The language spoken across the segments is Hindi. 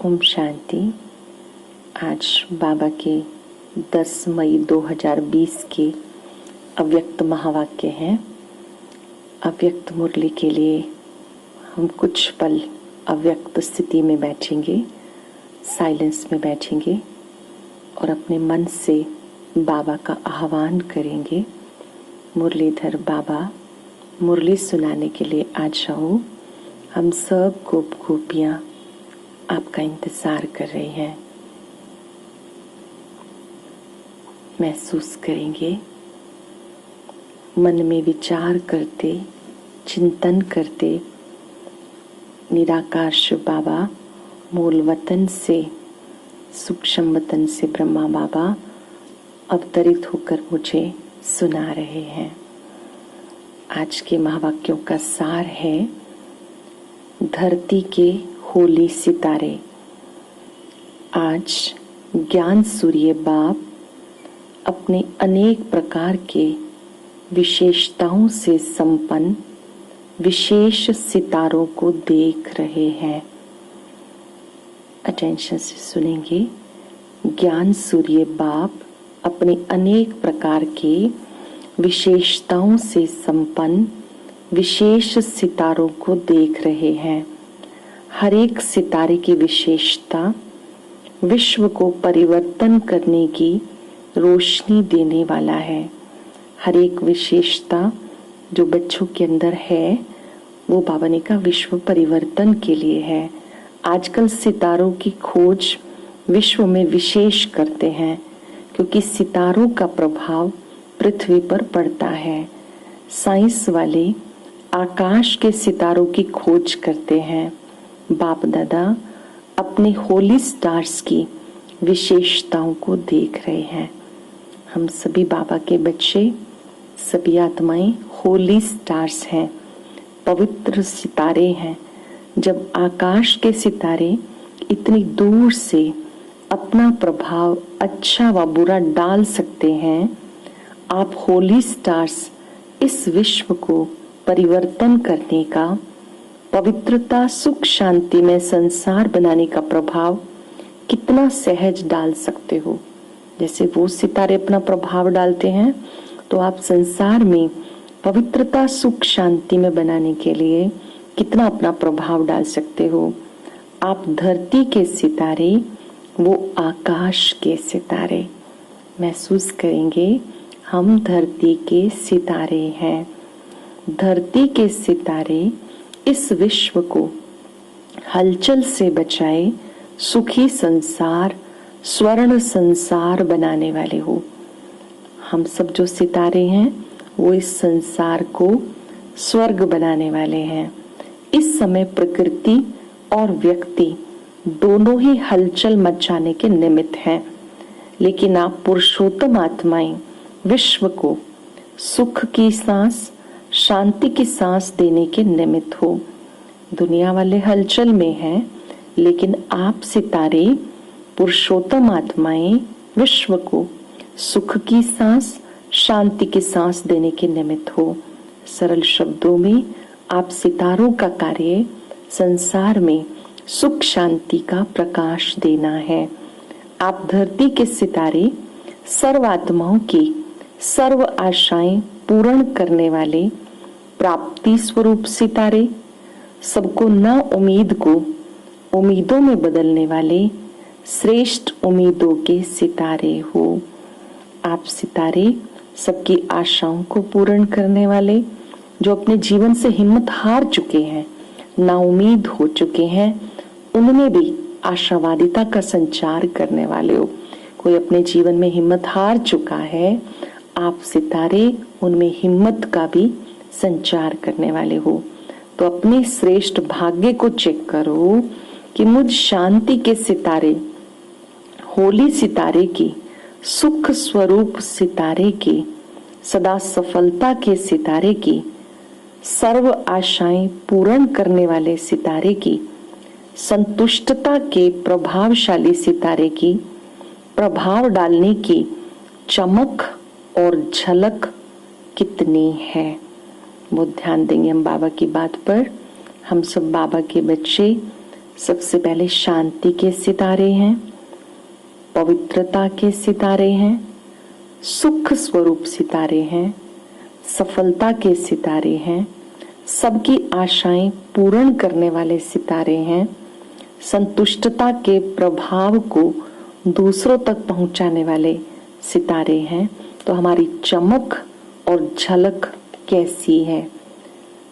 ओम शांति। आज बाबा के 10 मई 2020 के अव्यक्त महावाक्य हैं। अव्यक्त मुरली के लिए हम कुछ पल अव्यक्त स्थिति में बैठेंगे, साइलेंस में बैठेंगे और अपने मन से बाबा का आह्वान करेंगे। मुरलीधर बाबा मुरली सुनाने के लिए आ जाओ। हम सब गोप गोपियाँ आपका इंतजार कर रही हैं। महसूस करेंगे, मन में विचार करते, चिंतन करते, निराकार शिव बाबा मूल वतन से, सूक्ष्म वतन से ब्रह्मा बाबा अवतरित होकर मुझे सुना रहे हैं। आज के महावाक्यों का सार है धरती के होली सितारे। आज ज्ञान सूर्य बाप अपने अनेक प्रकार के विशेषताओं से संपन्न विशेष सितारों को देख रहे हैं। अटेंशन से सुनेंगे। ज्ञान सूर्य बाप अपने अनेक प्रकार के विशेषताओं से संपन्न विशेष सितारों को देख रहे हैं। हर एक सितारे की विशेषता विश्व को परिवर्तन करने की रोशनी देने वाला है। हर एक विशेषता जो बच्चों के अंदर है वो बाबा ने कहा विश्व परिवर्तन के लिए है। आजकल सितारों की खोज विश्व में विशेष करते हैं क्योंकि सितारों का प्रभाव पृथ्वी पर पड़ता है। साइंस वाले आकाश के सितारों की खोज करते हैं। बाप दादा अपने होली स्टार्स की विशेषताओं को देख रहे हैं। हम सभी बाबा के बच्चे, सभी आत्माएं होली स्टार्स हैं, पवित्र सितारे हैं। जब आकाश के सितारे इतनी दूर से अपना प्रभाव अच्छा व बुरा डाल सकते हैं, आप होली स्टार्स इस विश्व को परिवर्तन करने का, पवित्रता सुख शांति में संसार बनाने का प्रभाव कितना सहज डाल सकते हो। जैसे वो सितारे अपना प्रभाव डालते हैं तो आप संसार में पवित्रता सुख शांति में बनाने के लिए कितना अपना प्रभाव डाल सकते हो। आप धरती के सितारे, वो आकाश के सितारे। महसूस करेंगे हम धरती के सितारे हैं। धरती के सितारे इस विश्व को हलचल से बचाए सुखी संसार, स्वर्ण संसार बनाने वाले हो। हम सब जो सितारे हैं वो इस संसार को स्वर्ग बनाने वाले हैं। इस समय प्रकृति और व्यक्ति दोनों ही हलचल मचाने के निमित्त हैं, लेकिन आप पुरुषोत्तम आत्माएं विश्व को सुख की सांस, शांति की सांस देने के निमित्त हो। दुनिया वाले हलचल में हैं, लेकिन आप सितारे पुरुषोत्तम आत्माएं विश्व को सुख की सांस, शांति की सांस देने के निमित्त हो। सरल शब्दों में आप सितारों का कार्य संसार में सुख शांति का प्रकाश देना है। आप धरती के सितारे सर्व आत्माओं की सर्व आशाएं पूर्ण करने वाले प्राप्ति स्वरूप सितारे, सबको न उम्मीद को उम्मीदों में बदलने वाले श्रेष्ठ उम्मीदों के सितारे हो। आप सितारे सबकी आशाओं को पूर्ण करने वाले, जो अपने जीवन से हिम्मत हार चुके हैं, ना उम्मीद हो चुके हैं, उनमें भी आशावादिता का संचार करने वाले हो। कोई अपने जीवन में हिम्मत हार चुका है, आप सितारे उनमें हिम्मत का भी संचार करने वाले हो। तो अपने श्रेष्ठ भाग्य को चेक करो कि मुझ शांति के सितारे, होली सितारे की, सुख स्वरूप सितारे की, सदा सफलता के सितारे की, सर्व आशाएं पूर्ण करने वाले सितारे की, संतुष्टता के प्रभावशाली सितारे की, प्रभाव डालने की चमक और झलक कितनी है। वो ध्यान देंगे हम बाबा की बात पर। हम सब बाबा के बच्चे, सबसे पहले शांति के सितारे हैं, पवित्रता के सितारे हैं, सुख स्वरूप सितारे हैं, सफलता के सितारे हैं, सबकी आशाएं पूर्ण करने वाले सितारे हैं, संतुष्टता के प्रभाव को दूसरों तक पहुंचाने वाले सितारे हैं। तो हमारी चमक और झलक कैसी है?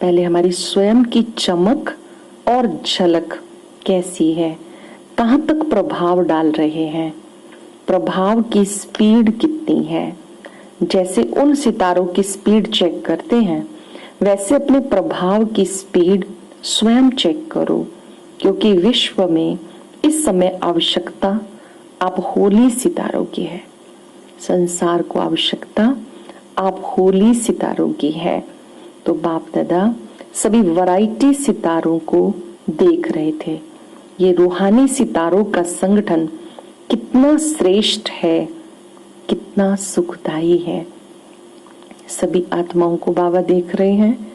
पहले हमारी स्वयं की चमक और झलक कैसी है? कहां तक प्रभाव डाल रहे हैं? प्रभाव की स्पीड कितनी है? जैसे उन सितारों की स्पीड चेक करते हैं, वैसे अपने प्रभाव की स्पीड स्वयं चेक करो, क्योंकि विश्व में इस समय आवश्यकता आप होली सितारों की है। संसार को आवश्यकता आप होली सितारों की है। तो बाप दादा सभी वैरायटी सितारों को देख रहे थे। ये रूहानी सितारों का संगठन कितना श्रेष्ठ है, कितना सुखदायी है। सभी आत्माओं को बाबा देख रहे हैं।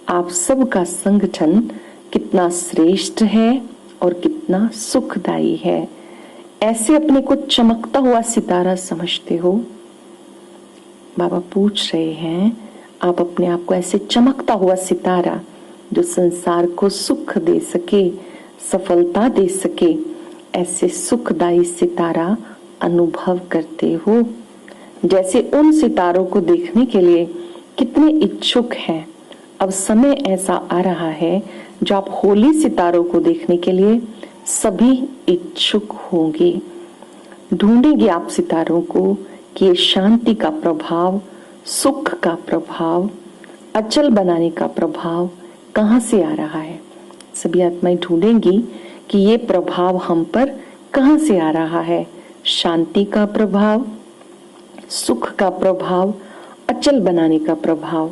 आप सबका संगठन कितना श्रेष्ठ है और कितना सुखदायी है। ऐसे अपने को चमकता हुआ सितारा समझते हो? बाबा पूछ रहे हैं, आप अपने आप को ऐसे चमकता हुआ सितारा जो संसार को सुख दे सके, सफलता दे सके, ऐसे सुखदायी सितारा अनुभव करते हो? जैसे उन सितारों को देखने के लिए कितने इच्छुक हैं। अब समय ऐसा आ रहा है जो आप होली सितारों को देखने के लिए सभी इच्छुक होंगे। ढूंढेंगे आप सितारों को कि ये शांति का प्रभाव, सुख का प्रभाव, अचल बनाने का प्रभाव कहां से आ रहा है। सभी आत्माएं ढूंढेंगी कि ये प्रभाव हम पर कहां से आ रहा है। शांति का प्रभाव, सुख का प्रभाव, अचल बनाने का प्रभाव।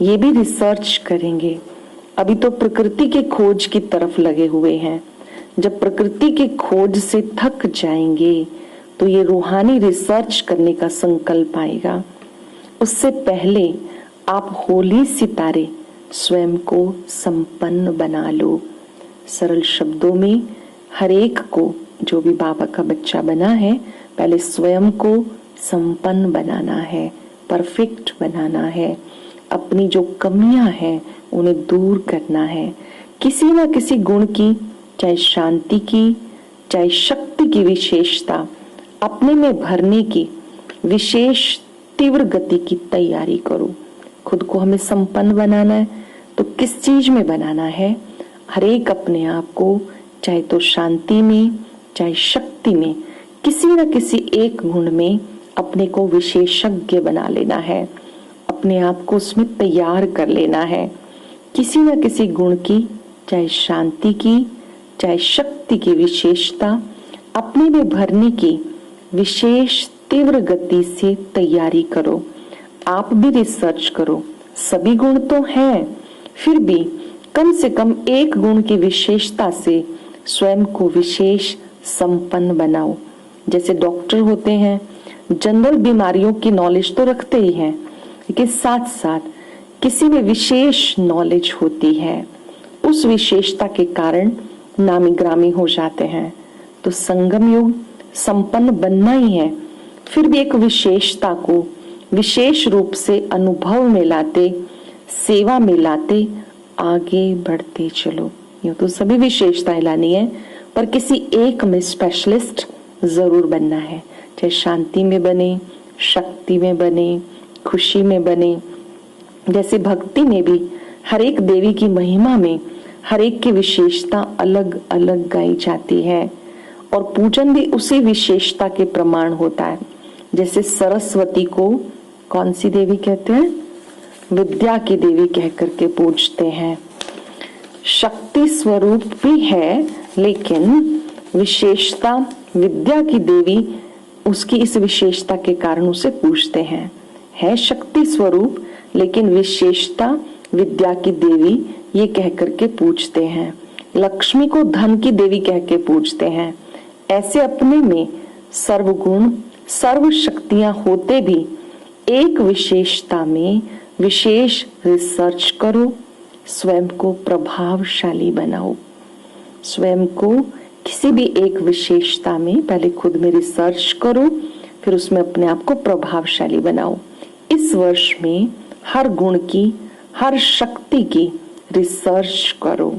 ये भी रिसर्च करेंगे। अभी तो प्रकृति के खोज की तरफ लगे हुए हैं। जब प्रकृति के खोज से थक जाएंगे तो ये रूहानी रिसर्च करने का संकल्प आएगा। उससे पहले आप होली सितारे स्वयं को संपन्न बना लो। सरल शब्दों में हर एक को, जो भी बाबा का बच्चा बना है, पहले स्वयं को संपन्न बनाना है, परफेक्ट बनाना है। अपनी जो कमियां हैं उन्हें दूर करना है। किसी न किसी गुण की, चाहे शांति की, चाहे शक्ति की विशेषता अपने में भरने की विशेष तीव्र गति की तैयारी करो। खुद को हमें संपन्न बनाना है तो किस चीज में बनाना है? हर एक अपने आप को, चाहे तो शांति में, चाहे शक्ति में, किसी न किसी एक गुण में अपने को विशेषज्ञ बना लेना है। अपने आप को उसमें तैयार कर लेना है। किसी न किसी गुण की, चाहे शांति की, चाहे शक्ति की विशेषता अपने में भरने की विशेष तीव्र गति से तैयारी करो। आप भी रिसर्च करो। सभी गुण तो हैं, फिर भी कम से कम एक गुण की विशेषता से स्वयं को विशेष संपन्न बनाओ। जैसे डॉक्टर होते हैं, जनरल बीमारियों की नॉलेज तो रखते ही हैं, लेकिन साथ साथ किसी में विशेष नॉलेज होती है। उस विशेषता के कारण नामी ग्रामी हो जाते हैं। तो संगम युग संपन्न बनना ही है, फिर भी एक विशेषता को विशेष रूप से अनुभव में लाते, सेवा में लाते आगे बढ़ते चलो। यूं तो सभी विशेषताएं लानी है, पर किसी एक में स्पेशलिस्ट जरूर बनना है। चाहे शांति में बने, शक्ति में बने, खुशी में बने। जैसे भक्ति में भी हर एक देवी की महिमा में हर एक की विशेषता अलग अलग गाई जाती है, और पूजन भी उसी विशेषता के प्रमाण होता है। जैसे सरस्वती को कौन सी देवी कहते हैं? विद्या की देवी कह करके पूजते हैं। शक्ति स्वरूप भी है, लेकिन विशेषता विद्या की देवी, उसकी इस विशेषता के कारण उसे पूजते हैं। है शक्ति स्वरूप, लेकिन विशेषता विद्या की देवी ये कह करके पूजते हैं। लक्ष्मी को धन की देवी कह के पूजते हैं। ऐसे अपने में सर्वगुण, सर्व शक्तियां होते भी एक विशेषता में विशेष रिसर्च करो, स्वयं को प्रभावशाली बनाओ। स्वयं को किसी भी एक विशेषता में पहले खुद में रिसर्च करो, फिर उसमें अपने आप को प्रभावशाली बनाओ। इस वर्ष में हर गुण की, हर शक्ति की रिसर्च करो,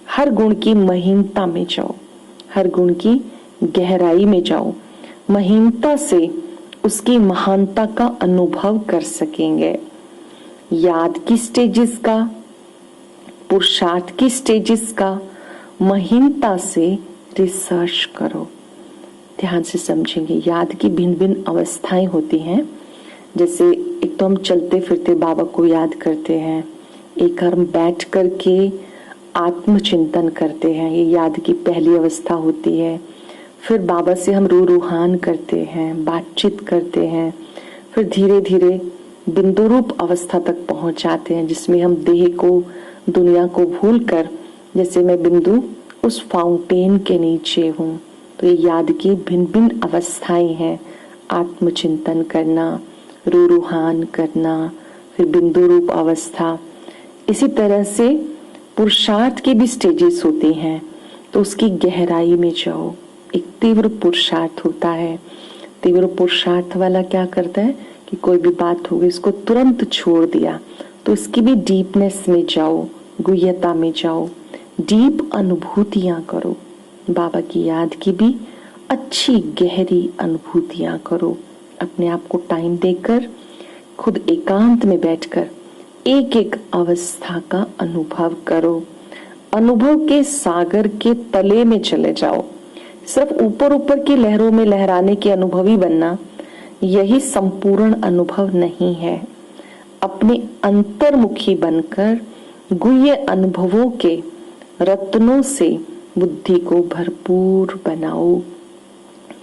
हर गुण की महीनता में जाओ, हर गुण की गहराई में जाओ। महीनता से उसकी महानता का अनुभव कर सकेंगे। याद की स्टेजेस का, पुरुषार्थ की स्टेजेस का महीनता से रिसर्च करो। ध्यान से समझेंगे। याद की भिन्न भिन्न अवस्थाएं होती हैं। जैसे एक तो हम चलते फिरते बाबा को याद करते हैं, एक हम बैठ करके आत्मचिंतन करते हैं, ये याद की पहली अवस्था होती है। फिर बाबा से हम रूहान करते हैं, बातचीत करते हैं। फिर धीरे धीरे बिंदु रूप अवस्था तक पहुंच जाते हैं, जिसमें हम देह को, दुनिया को भूलकर, जैसे मैं बिंदु उस फाउंटेन के नीचे हूँ। तो ये याद की भिन्न भिन्न अवस्थाएं हैं। आत्मचिंतन करना, रूहान करना, फिर बिंदु रूप अवस्था। इसी तरह से पुरुषार्थ की भी स्टेजेस होती हैं। तो उसकी गहराई में जाओ। एक तीव्र पुरुषार्थ होता है। तीव्र पुरुषार्थ वाला क्या करता है कि कोई भी बात होगी इसको तुरंत छोड़ दिया। तो इसकी भी डीपनेस में जाओ, गुह्यता में जाओ, डीप अनुभूतियां करो। बाबा की याद की भी अच्छी गहरी अनुभूतियां करो। अपने आप को टाइम देकर, खुद एकांत में बैठकर एक एक अवस्था का अनुभव करो। अनुभव के सागर के तले में चले जाओ। सिर्फ ऊपर ऊपर की लहरों में लहराने के अनुभवी बनना, यही संपूर्ण अनुभव नहीं है। अपने अंतर्मुखी बनकर गुह्य अनुभवों के रत्नों से बुद्धि को भरपूर बनाओ।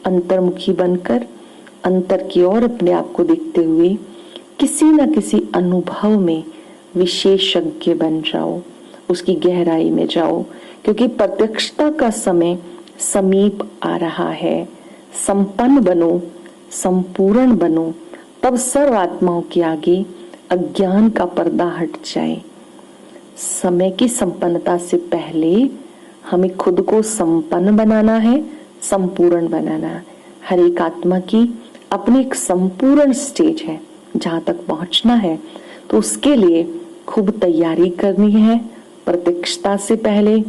अंतर्मुखी बनकर अंतर की ओर अपने आप को देखते हुए किसी न किसी अनुभव में विशेषज्ञ बन जाओ, उसकी गहराई में जाओ, क्योंकि प्रत्यक्षता का समय समीप आ रहा है। संपन्न बनो, संपूर्ण बनो, तब सर्व आत्माओं के आगे अज्ञान का पर्दा हट जाए। समय की संपन्नता से पहले हमें खुद को संपन्न बनाना है, संपूर्ण बनाना है। हर एक आत्मा की अपनी एक संपूर्ण स्टेज है जहां तक पहुंचना है। तो उसके लिए खूब तैयारी करनी है प्रत्यक्षता से पहले।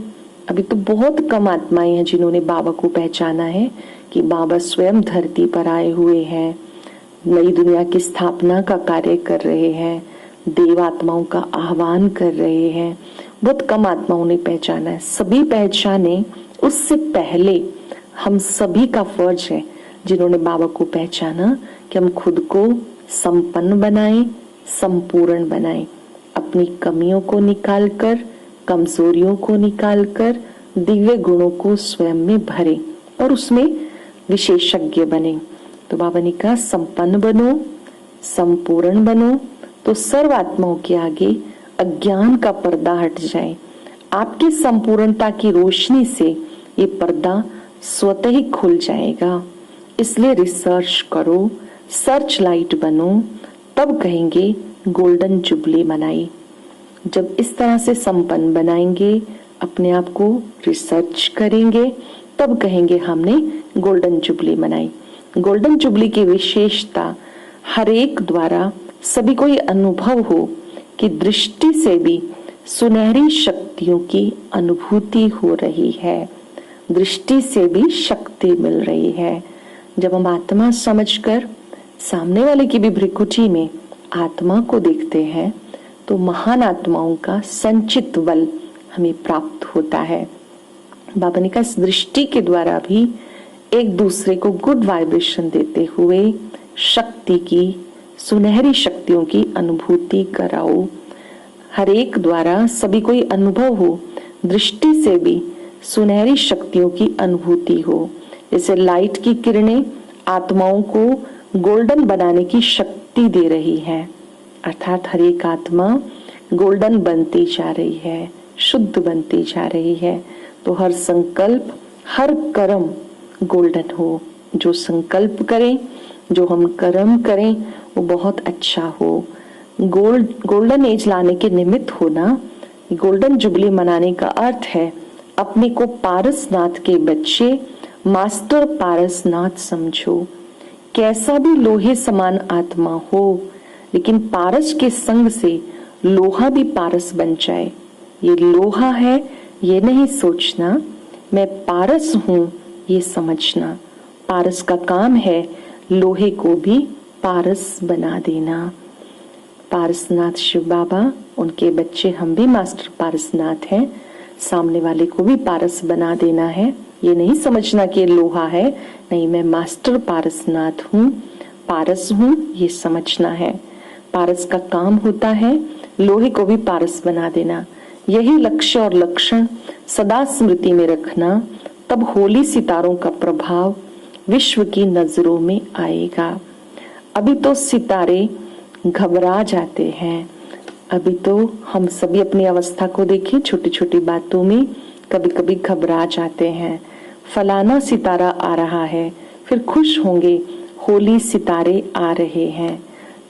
अभी तो बहुत कम आत्माएं हैं जिन्होंने बाबा को पहचाना है कि बाबा स्वयं धरती पर आए हुए हैं, नई दुनिया की स्थापना का कार्य कर रहे हैं, देव आत्माओं का आह्वान कर रहे हैं। बहुत कम आत्माओं ने पहचाना है। सभी पहचाने, उससे पहले हम सभी का फर्ज है जिन्होंने बाबा को पहचाना कि हम खुद को संपन्न बनाएं, संपूर्ण बनाएं। अपनी कमियों को निकालकर, कमजोरियों को निकालकर दिव्य गुणों को स्वयं में भरें और उसमें विशेषज्ञ बने। तो बाबा ने कहा संपन्न बनो, संपूर्ण बनो, तो सर्व आत्माओं के आगे अज्ञान का पर्दा हट जाए। आपकी संपूर्णता की रोशनी से ये पर्दा स्वतः ही खुल जाएगा। इसलिए रिसर्च करो, सर्च लाइट बनो, तब कहेंगे गोल्डन जुबली मनाई। जब इस तरह से संपन्न बनाएंगे, अपने आप को रिसर्च करेंगे, तब कहेंगे हमने गोल्डन जुबली मनाई। गोल्डन जुबली की विशेषता हर एक द्वारा सभी को ये अनुभव हो कि दृष्टि से भी सुनहरी शक्तियों की अनुभूति हो रही है, दृष्टि से भी शक्ति मिल रही है। जब हम आत्मा समझकर सामने वाले की भी भ्रिकुटी में आत्मा को देखते हैं तो महान आत्माओं का संचित बल हमें प्राप्त होता है। बाबा ने कहा इस दृष्टि के द्वारा भी एक दूसरे को गुड वाइब्रेशन देते हुए शक्ति की, सुनहरी शक्तियों की अनुभूति कराओ। हर एक द्वारा सभी को अनुभव हो, दृष्टि से भी सुनहरी शक्तियों की अनुभूति हो। जैसे लाइट की किरणें आत्माओं को गोल्डन बनाने की शक्ति दे रही है, अर्थात हर एक आत्मा गोल्डन बनती जा रही है, शुद्ध बनती जा रही है। तो हर संकल्प, हर कर्म गोल्डन हो। जो संकल्प करें, जो हम कर्म करें, वो बहुत अच्छा हो। गोल्डन एज लाने के निमित्त होना, गोल्डन जुबली मनाने का अर्थ है अपने को पारसनाथ के बच्चे मास्टर पारसनाथ समझो। कैसा भी लोहे समान आत्मा हो, लेकिन पारस के संग से लोहा भी पारस बन जाए। ये लोहा है ये नहीं सोचना, मैं पारस हूं ये समझना। पारस का काम है लोहे को भी पारस बना देना। पारसनाथ शिव बाबा, उनके बच्चे हम भी मास्टर पारसनाथ हैं। सामने वाले को भी पारस बना देना है। ये नहीं समझना कि ये लोहा है, नहीं, मैं मास्टर पारसनाथ हूँ, पारस हूँ, ये समझना है। पारस का काम होता है लोहे को भी पारस बना देना। यही लक्ष्य और लक्षण सदा स्मृति में रखना, तब होली सितारों का प्रभाव विश्व की नजरों में आएगा। अभी तो सितारे घबरा जाते हैं। अभी तो हम सभी अपनी अवस्था को देखें, छोटी छोटी बातों में कभी कभी घबरा जाते हैं। फलाना सितारा आ रहा है, फिर खुश होंगे, होली सितारे आ रहे हैं।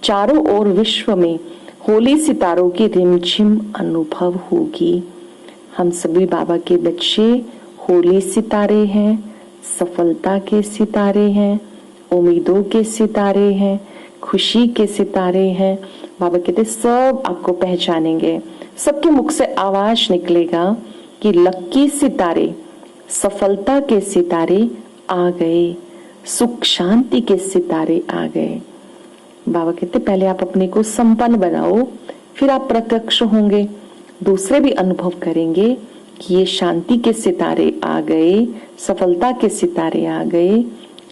चारों ओर विश्व में होली सितारों की रिमझिम अनुभव होगी। हम सभी बाबा के बच्चे होली सितारे हैं, सफलता के सितारे हैं, उम्मीदों के सितारे हैं, खुशी के सितारे हैं। बाबा कहते सब आपको पहचानेंगे, सबके मुख से आवाज निकलेगा कि लक्की सितारे, सफलता के सितारे आ गए, सुख शांति के सितारे आ गए। बाबा कहते पहले आप अपने को संपन्न बनाओ, फिर आप प्रत्यक्ष होंगे, दूसरे भी अनुभव करेंगे कि ये शांति के सितारे आ गए, सफलता के सितारे आ गए,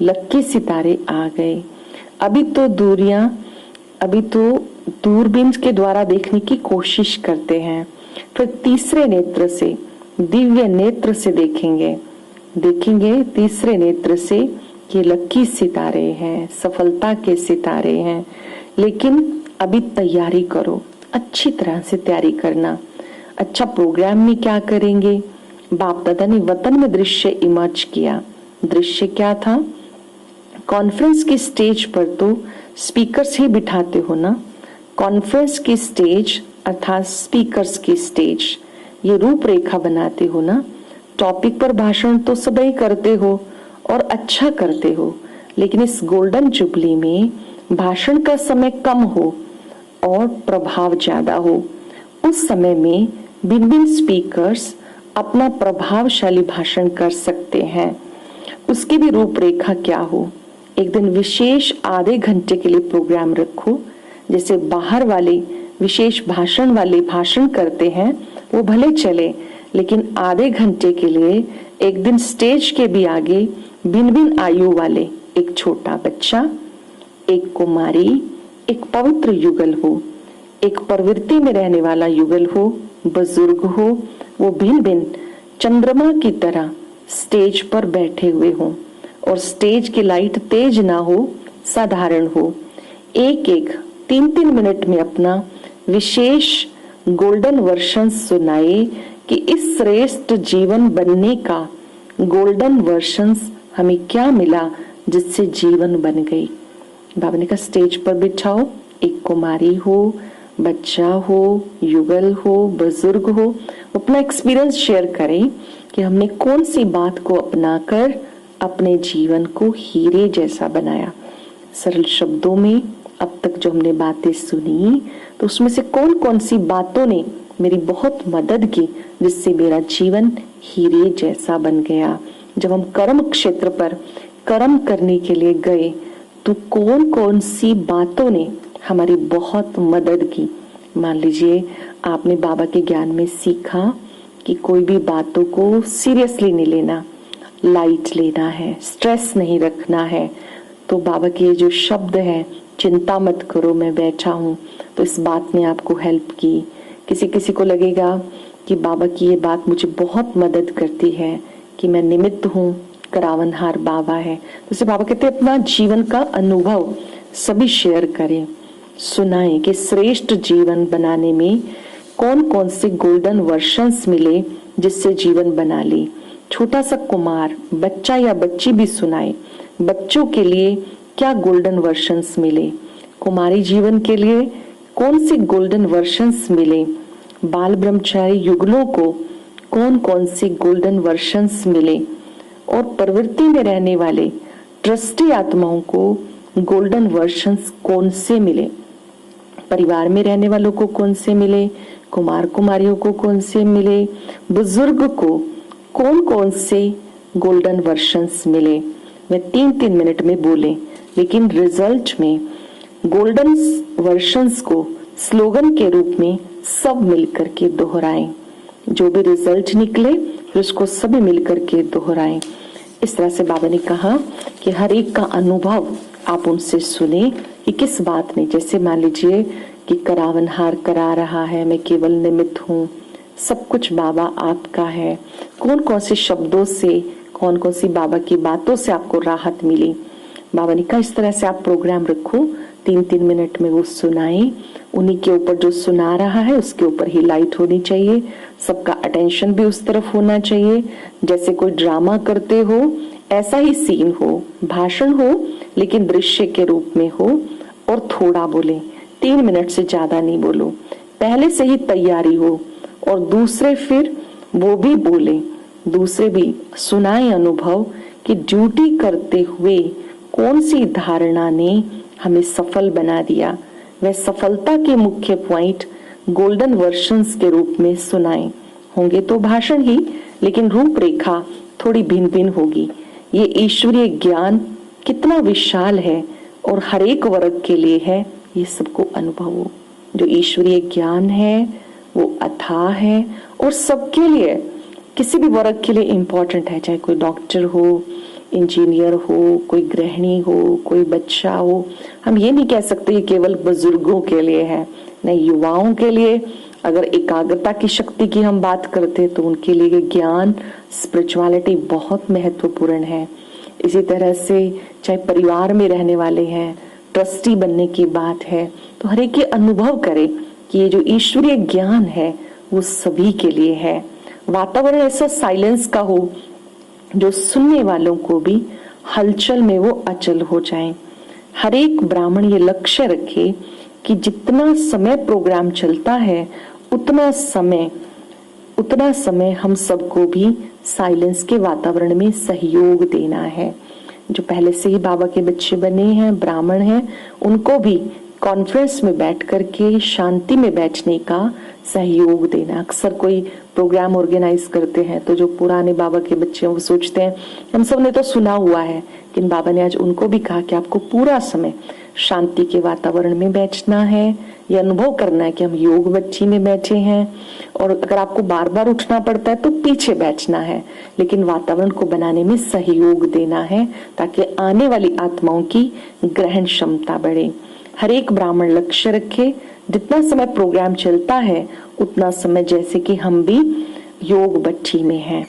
लक्की सितारे आ गए। अभी तो दूरबीन के द्वारा देखने की कोशिश करते हैं, फिर तीसरे नेत्र से, दिव्य नेत्र से देखेंगे तीसरे नेत्र से कि लक्की सितारे हैं, सफलता के सितारे हैं। लेकिन अभी तैयारी करो, अच्छी तरह से तैयारी करना। अच्छा प्रोग्राम में क्या करेंगे? बाप दादा ने वतन में दृश्य इमर्ज किया। दृश्य क्या था? कॉन्फ्रेंस की स्टेज पर तो स्पीकर्स ही बिठाते हो ना। कॉन्फ्रेंस की स्टेज अर्थात स्पीकर्स की स्टेज, ये रूपरेखा बनाते हो ना। टॉपिक पर भाषण तो सदैव करते हो और अच्छा करते हो, लेकिन इस गोल्डन जुबली में भाषण का समय कम हो और प्रभाव ज्यादा हो। उस समय में भिन्न भिन्न स्पीकर्स अपना प्रभावशाली भाषण कर सकते हैं। उसकी भी रूपरेखा क्या हो? एक दिन विशेष आधे घंटे के लिए प्रोग्राम रखो। जैसे बाहर वाले विशेष भाषण वाले भाषण करते हैं, वो भले चले, लेकिन आधे घंटे के लिए एक दिन स्टेज के भी आगे भिन्न भिन्न आयु वाले, एक छोटा बच्चा, एक कुमारी, एक पवित्र युगल हो, एक प्रवृत्ति में रहने वाला युगल हो, बुजुर्ग हो, वो भिन्न भिन्न चंद्रमा की तरह स्टेज पर बैठे हुए हों और स्टेज की लाइट तेज ना हो, साधारण हो। एक एक 3-3 मिनट में अपना विशेष गोल्डन वर्षन सुनाए कि इस श्रेष्ठ जीवन बनने का गोल्डन वर्षन हमें क्या मिला जिससे जीवन बन गई। बाबा ने कहा स्टेज पर बिठाओ, एक कुमारी हो, बच्चा हो, युगल हो, बुजुर्ग हो, अपना एक्सपीरियंस शेयर करें कि हमने कौन सी बात को अपनाकर अपने जीवन को हीरे जैसा बनाया। सरल शब्दों में अब तक जो हमने बातें सुनी, तो उसमें से कौन कौन सी बातों ने मेरी बहुत मदद की जिससे मेरा जीवन हीरे जैसा बन गया। जब हम कर्म क्षेत्र पर कर्म करने के लिए गए, तो कौन कौन सी बातों ने हमारी बहुत मदद की। मान लीजिए आपने बाबा के ज्ञान में सीखा कि कोई भी बातों को सीरियसली नहीं लेना, लाइट लेना है, स्ट्रेस नहीं रखना है, तो बाबा के जो शब्द है, चिंता मत करो मैं बैठा हूँ, तो इस बात ने आपको हेल्प की। किसी किसी को लगेगा कि बाबा की ये बात मुझे बहुत मदद करती है कि मैं निमित्त हूँ, करावनहार बाबा है। तो बाबा कहते हैं अपना जीवन का अनुभव सभी शेयर करें, सुनाएं कि श्रेष्ठ जीवन बनाने में कौन कौन से गोल्डन वर्षन्स मिले जिससे जीवन बना ली। छोटा सा कुमार, बच्चा या बच्ची भी सुनाए, बच्चों के लिए क्या गोल्डन वर्षन्स मिले, कुमारी जीवन के लिए कौन सी गोल्डन वर्षन्स मिले, बाल ब्रह्मचारी युगलों को कौन कौन से गोल्डन वर्शंस मिले और प्रवृत्ति में रहने वाले ट्रस्टी आत्माओं को गोल्डन वर्शंस कौन से मिले, परिवार में रहने वालों को कौन से मिले, कुमार कुमारियों को कौन से मिले, बुजुर्ग को कौन कौन से गोल्डन वर्शंस मिले। वे 3-3 मिनट में बोले, लेकिन रिजल्ट में गोल्डन वर्शंस को स्लोगन के रूप में सब मिलकर के दोहराएं। जो भी रिजल्ट निकले फिर उसको सभी मिलकर के दोहराएं। इस तरह से बाबा ने कहा कि हर एक का अनुभव आप उनसे सुने कि किस बात में, जैसे मान लीजिए कि करावनहार करा रहा है, मैं केवल निमित्त हूँ, सब कुछ बाबा आपका है। कौन कौन से शब्दों से, कौन कौन सी बाबा की बातों से आपको राहत मिली। बाबा ने कहा इस तरह से आप प्रोग्राम रखो, 3-3 मिनट में वो सुनाए। उन्हीं के ऊपर जो सुना रहा है उसके ऊपर ही लाइट होनी चाहिए, सबका अटेंशन भी उस तरफ होना चाहिए। जैसे कोई ड्रामा करते हो ऐसा ही सीन हो, भाषण हो लेकिन दृश्य के रूप में हो, और थोड़ा बोले, 3 मिनट से ज्यादा नहीं बोलो, पहले से ही तैयारी हो। और दूसरे फिर वो भी बोले, दूसरे भी सुनाए अनुभव कि ड्यूटी करते हुए कौन सी धारणा ने हमें सफल बना दिया। वह सफलता के मुख्य पॉइंट गोल्डन वर्शंस के रूप में सुनाए होंगे। तो भाषण ही, लेकिन रूपरेखा थोड़ी भिन्न भिन्न होगी। ये ईश्वरीय ज्ञान कितना विशाल है और हर एक वर्ग के लिए है, ये सबको अनुभव हो। जो ईश्वरीय ज्ञान है वो अथाह है और सबके लिए, किसी भी वर्ग के लिए इम्पोर्टेंट है। चाहे कोई डॉक्टर हो, इंजीनियर हो, कोई गृहिणी हो, कोई बच्चा हो। हम ये नहीं कह सकते ये केवल बुजुर्गों के लिए है, नहीं, युवाओं के लिए। अगर एकाग्रता की शक्ति की हम बात करते तो उनके लिए ज्ञान, स्पिरिचुअलिटी बहुत महत्वपूर्ण है। इसी तरह से चाहे परिवार में रहने वाले हैं, ट्रस्टी बनने की बात है, तो हर एक ये अनुभव करे कि ये जो ईश्वरीय ज्ञान है वो सभी के लिए है। वातावरण ऐसा साइलेंस का हो जो सुनने वालों को भी हलचल में वो अचल हो जाए। हर एक ब्राह्मण ये लक्ष्य रखे कि जितना समय प्रोग्राम चलता है उतना समय हम सबको भी साइलेंस के वातावरण में सहयोग देना है। जो पहले से ही बाबा के बच्चे बने हैं, ब्राह्मण हैं, उनको भी कॉन्फ्रेंस में बैठ करके शांति में बैठने का सहयोग देना। अक्सर कोई प्रोग्राम ऑर्गेनाइज करते हैं तो जो पुराने बाबा के बच्चे हैं वो सोचते हैं हम सब ने तो सुना हुआ है, लेकिन बाबा ने आज उनको भी कहा कि आपको पूरा समय शांति के वातावरण में बैठना है, ये अनुभव करना है कि हम योग बच्ची में बैठे हैं। और अगर आपको बार बार उठना पड़ता है तो पीछे बैठना है, लेकिन वातावरण को बनाने में सहयोग देना है ताकि आने वाली आत्माओं की ग्रहण क्षमता बढ़े। हर एक ब्राह्मण लक्ष्य रखे जितना समय प्रोग्राम चलता है उतना समय जैसे कि हम भी योग बच्ची में हैं।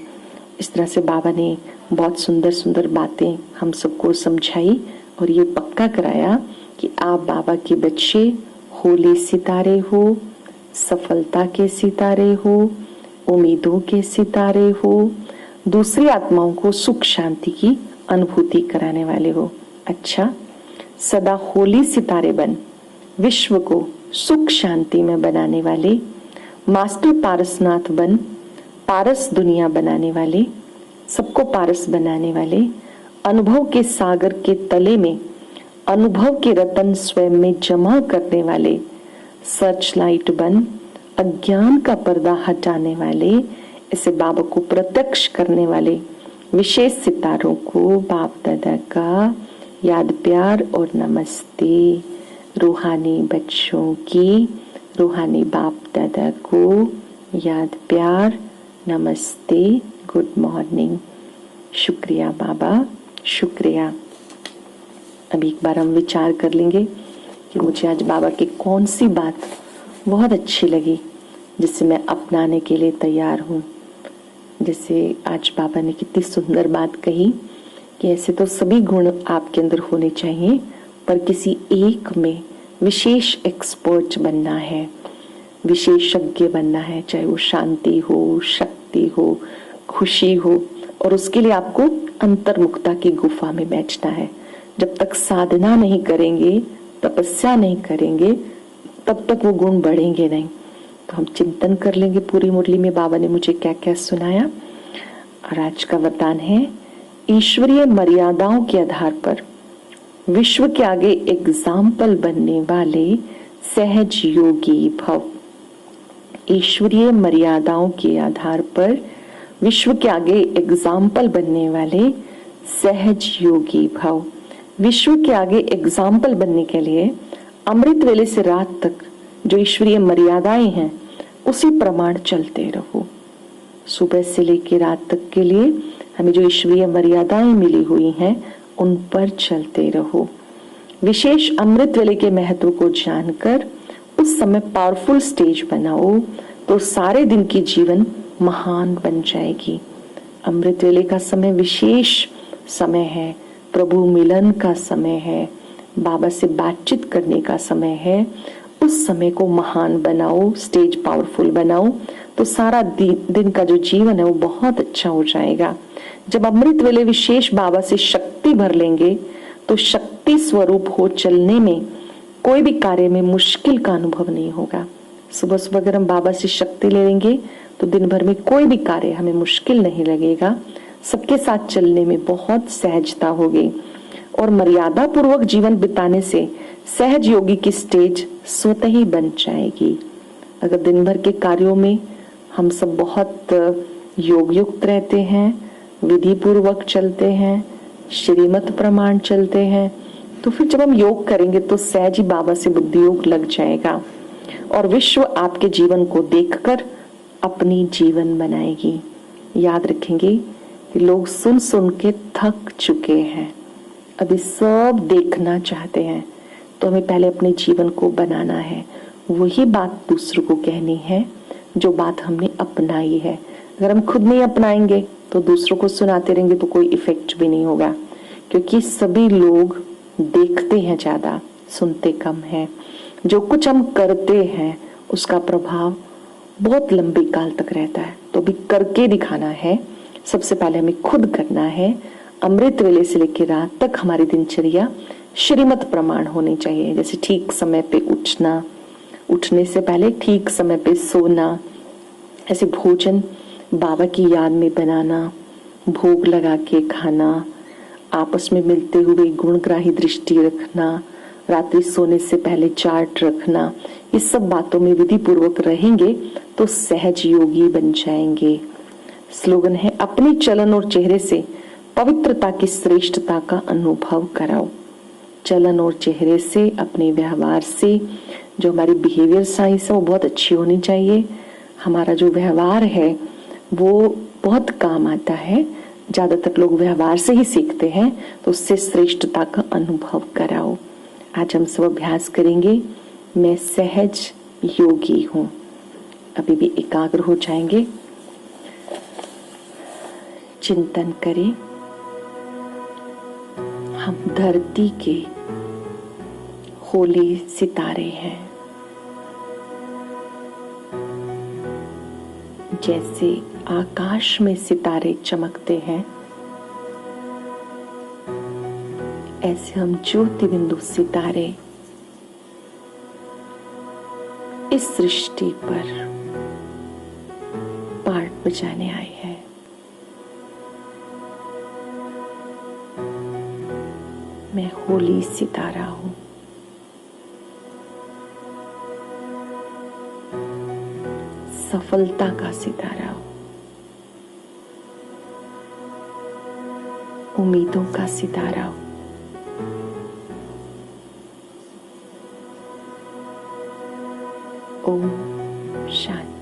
इस तरह से बाबा ने बहुत सुंदर सुंदर बातें हम सबको समझाई और ये पक्का कराया कि आप बाबा के बच्चे होली सितारे हो, सफलता के सितारे हो, उम्मीदों के सितारे हो, दूसरी आत्माओं को सुख शांति की अनुभूति कराने वाले हो। अच्छा, सदा होली सितारे बन विश्व को सुख शांति में बनाने वाले, मास्टर पारसनाथ बन पारस दुनिया बनाने वाले, सबको पारस बनाने वाले, अनुभव के सागर के तले में अनुभव के रतन स्वयं में जमा करने वाले, सर्च लाइट बन अज्ञान का पर्दा हटाने वाले, ऐसे बाबा को प्रत्यक्ष करने वाले विशेष सितारों को बाप दादा का याद प्यार और नमस्ते। रूहानी बच्चों की रूहानी बाप दादा को याद प्यार नमस्ते, गुड मॉर्निंग। शुक्रिया बाबा, शुक्रिया। अभी एक बार हम विचार कर लेंगे कि मुझे आज बाबा की कौन सी बात बहुत अच्छी लगी जिसे मैं अपनाने के लिए तैयार हूँ। जैसे आज बाबा ने कितनी सुंदर बात कही कि ऐसे तो सभी गुण आपके अंदर होने चाहिए, पर किसी एक में विशेष एक्सपर्ट बनना है, विशेषज्ञ बनना है, चाहे वो शांति हो, शक्ति हो, खुशी हो। और उसके लिए आपको अंतर्मुखता की गुफा में बैठना है। जब तक साधना नहीं करेंगे, तपस्या नहीं करेंगे, तब तक वो गुण बढ़ेंगे नहीं। तो हम चिंतन कर लेंगे पूरी मुरली में बाबा ने मुझे क्या क्या सुनाया। और आज का वरदान है, ईश्वरीय मर्यादाओं के आधार पर विश्व के आगे एग्जाम्पल बनने वाले सहज योगी भव। ईश्वरीय मर्यादाओं के आधार पर विश्व के आगे एग्जाम्पल बनने वाले सहज योगी भव। विश्व के आगे एग्जाम्पल बनने के लिए अमृत वेले से रात तक जो ईश्वरीय मर्यादाएं हैं उसी प्रमाण चलते रहो। सुबह से लेकर रात तक के लिए हमें जो ईश्वरीय मर्यादाएं मिली हुई हैं उन पर चलते रहो। विशेष अमृत वेले के महत्व को जानकर उस समय पावरफुल स्टेज बनाओ तो सारे दिन की जीवन महान बन जाएगी। अमृत वेले का समय विशेष समय है, प्रभु मिलन का समय है, बाबा से बातचीत करने का समय है। उस समय को महान बनाओ, स्टेज पावरफुल बनाओ तो सारा दिन का जो जीवन है वो बहुत अच्छा हो जाएगा। जब अमृत वेले विशेष बाबा से शक्ति भर लेंगे तो शक्ति स्वरूप हो चलने में कोई भी कार्य में मुश्किल का अनुभव नहीं होगा। सुबह सुबह अगर हम बाबा से शक्ति ले लेंगे तो दिन भर में कोई भी कार्य हमें मुश्किल नहीं लगेगा। सबके साथ चलने में बहुत सहजता होगी और मर्यादा पूर्वक जीवन बिताने से सहज योगी की स्टेज स्वतः ही बन जाएगी। अगर दिन भर के कार्यों में हम सब बहुत योग युक्त रहते हैं, विधि पूर्वक चलते हैं, श्रीमत प्रमाण चलते हैं, तो फिर जब हम योग करेंगे तो सहज ही बाबा से बुद्धि योग लग जाएगा और विश्व आपके जीवन को देखकर अपनी जीवन बनाएगी। याद रखेंगे कि लोग सुन सुन के थक चुके हैं, अभी सब देखना चाहते हैं, तो हमें पहले अपने जीवन को बनाना है। वही बात दूसरों को कहनी है जो बात हमने अपनाई है। अगर हम खुद नहीं अपनाएंगे तो दूसरों को सुनाते रहेंगे तो कोई इफेक्ट भी नहीं होगा, क्योंकि सभी लोग देखते हैं ज्यादा, सुनते कम है। जो कुछ हम करते हैं उसका प्रभाव बहुत लंबे काल तक रहता है, तो भी करके दिखाना है। सबसे पहले हमें खुद करना है। अमृत वेले से लेकर रात तक हमारी दिनचर्या श्रीमत प्रमाण होनी चाहिए, जैसे ठीक समय पे उठना, उठने से पहले ठीक समय पे सोना, ऐसे भोजन बाबा की याद में बनाना, भोग लगा के खाना, आपस में मिलते हुए गुणग्राही दृष्टि रखना, रात्रि सोने से पहले चार्ट रखना। इस सब बातों में विधि पूर्वक रहेंगे तो सहज योगी बन जाएंगे। स्लोगन है, अपने चलन और चेहरे से पवित्रता की श्रेष्ठता का अनुभव कराओ। चलन और चेहरे से, अपने व्यवहार से, जो हमारी बिहेवियर साइंस है वो बहुत अच्छी होनी चाहिए। हमारा जो व्यवहार है वो बहुत काम आता है, ज्यादातर लोग व्यवहार से ही सीखते हैं, तो उससे श्रेष्ठता का अनुभव कराओ। आज हम सब अभ्यास करेंगे, मैं सहज योगी हूँ। अभी भी एकाग्र हो जाएंगे, चिंतन करें। हम धरती के होली सितारे हैं, जैसे आकाश में सितारे चमकते हैं ऐसे हम ज्योति बिंदु सितारे इस सृष्टि पर पार्ट बजाने आए हैं। मैं होली सितारा हूं, सफलता का सितारा हूं, उम्मीदों का सितारा हूं। ओम शांति।